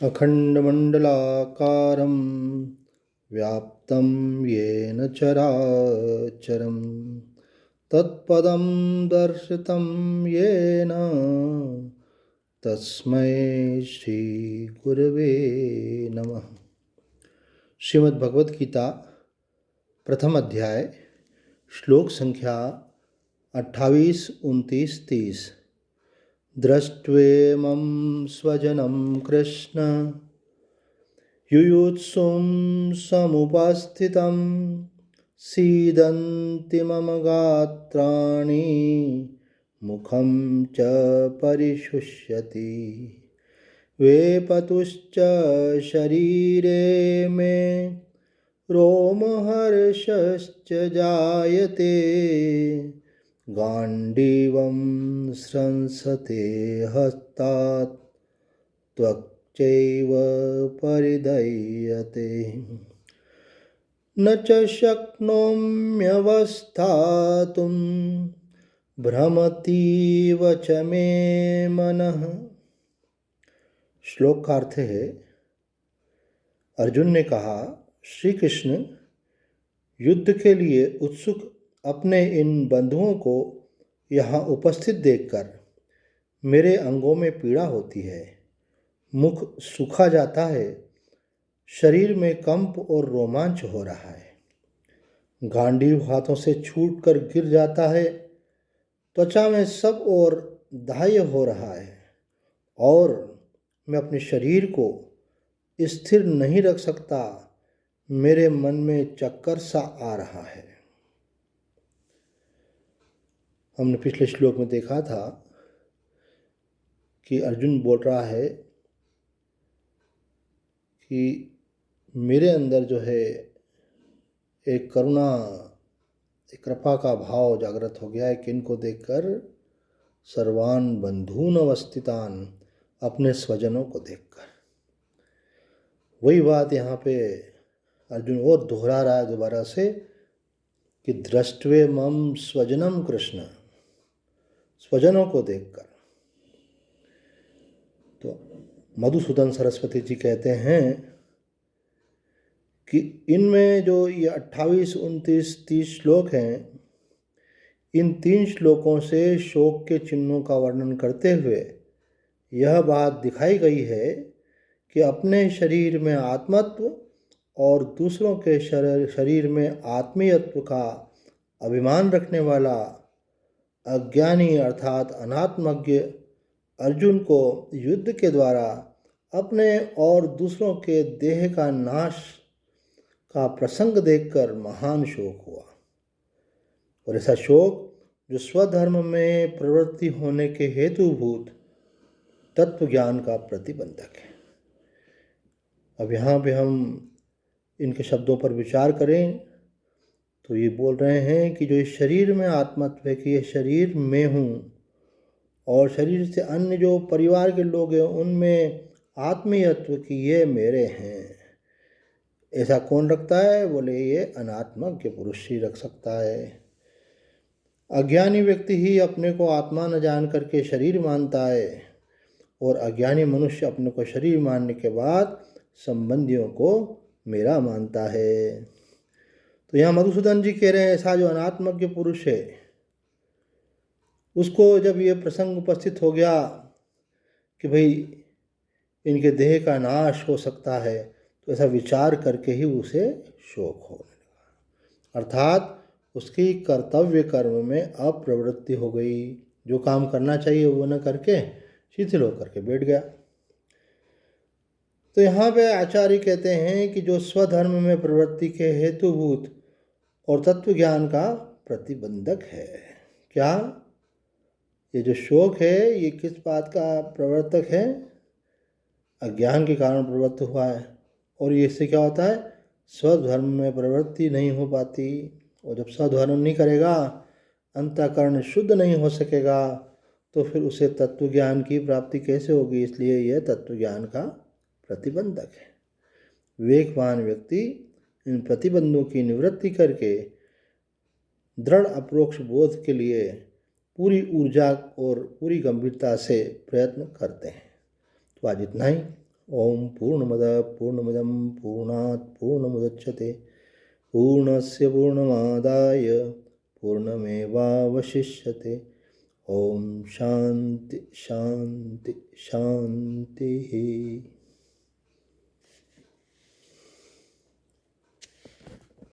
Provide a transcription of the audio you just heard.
अखण्डमण्डलाकारं व्याप्तं येन चराचरं तत्पदं दर्शितं येन तस्मै श्रीगुरवे नमः। श्रीमद् भगवद गीता प्रथम अध्याय श्लोक संख्या 28, 29, 30। दृष्ट्वेमं स्वजनं कृष्ण युयुत्सुं समुपस्थितं सीदन्ति मम गात्राणि मुखं च परिशुष्यति वेपतुश्च शरीरे मे रोमहर्षश्च जायते गाण्डीवं स्रंसते हस्तात् त्वक्चैव परिदह्यते न च शक्नोम्यवस्थातुं भ्रमतीव च मे मनः। श्लोक का अर्थ है, अर्जुन ने कहा, श्री कृष्ण युद्ध के लिए उत्सुक अपने इन बंधुओं को यहाँ उपस्थित देखकर मेरे अंगों में पीड़ा होती है, मुख सूखा जाता है, शरीर में कंप और रोमांच हो रहा है, गांडीव हाथों से छूटकर गिर जाता है, त्वचा में सब और दाह्य हो रहा है और मैं अपने शरीर को स्थिर नहीं रख सकता, मेरे मन में चक्कर सा आ रहा है। हमने पिछले श्लोक में देखा था कि अर्जुन बोल रहा है कि मेरे अंदर जो है एक करुणा, एक कृपा का भाव जागृत हो गया है कि इनको देखकर सर्वान बंधून अवस्थितान, अपने स्वजनों को देखकर। वही बात यहाँ पे अर्जुन और दोहरा रहा है दोबारा से कि दृष्ट्वे मम स्वजनम कृष्ण, स्वजनों को देखकर। तो मधुसूदन सरस्वती जी कहते हैं कि इनमें जो ये 28, 29, 30 श्लोक हैं, इन 3 श्लोकों से शोक के चिन्हों का वर्णन करते हुए यह बात दिखाई गई है कि अपने शरीर में आत्मत्व और दूसरों के शरीर में आत्मीयत्व का अभिमान रखने वाला अज्ञानी अर्थात अनात्मज्ञ अर्जुन को युद्ध के द्वारा अपने और दूसरों के देह का नाश का प्रसंग देखकर महान शोक हुआ। और ऐसा शोक जो स्वधर्म में प्रवृत्ति होने के हेतुभूत तत्व ज्ञान का प्रतिबंधक है। अब यहाँ पे हम इनके शब्दों पर विचार करें तो ये बोल रहे हैं कि जो इस शरीर में आत्मत्व है कि ये शरीर में हूँ और शरीर से अन्य जो परिवार के लोग हैं उनमें आत्मीयत्व की ये मेरे हैं, ऐसा कौन रखता है? बोले ये अनात्मज्ञ पुरुष ही रख सकता है। अज्ञानी व्यक्ति ही अपने को आत्मा न जान करके शरीर मानता है और अज्ञानी मनुष्य अपने को शरीर मानने के बाद संबंधियों को मेरा मानता है। तो यहाँ मधुसूदन जी कह रहे हैं ऐसा जो अनात्मज्ञ पुरुष है उसको जब ये प्रसंग उपस्थित हो गया कि भाई इनके देह का नाश हो सकता है तो ऐसा विचार करके ही उसे शोक होने लगा, अर्थात उसकी कर्तव्य कर्म में अप्रवृत्ति हो गई, जो काम करना चाहिए वो न करके शिथिल होकर के बैठ गया। तो यहाँ पे आचार्य कहते हैं कि जो स्वधर्म में प्रवृत्ति के हेतुभूत और तत्व ज्ञान का प्रतिबंधक है। क्या ये जो शोक है ये किस बात का प्रवर्तक है? अज्ञान के कारण प्रवृत्त हुआ है और ये इससे क्या होता है? स्वधर्म में प्रवृत्ति नहीं हो पाती, और जब स्वधर्म नहीं करेगा, अंतःकरण शुद्ध नहीं हो सकेगा, तो फिर उसे तत्व ज्ञान की प्राप्ति कैसे होगी? इसलिए यह तत्व ज्ञान का प्रतिबंधक है। विवेकवान व्यक्ति इन प्रतिबंधों की निवृत्ति करके दृढ़ अप्रोक्ष बोध के लिए पूरी ऊर्जा और पूरी गंभीरता से प्रयत्न करते हैं। तो आज इतना ही। ओम पूर्णमदः पूर्णमिदं पूर्णात् पूर्णमुदच्यते पूर्णस्य पूर्णमादाय पूर्णमेवावशिष्यते। ओम शांति शांति शांति।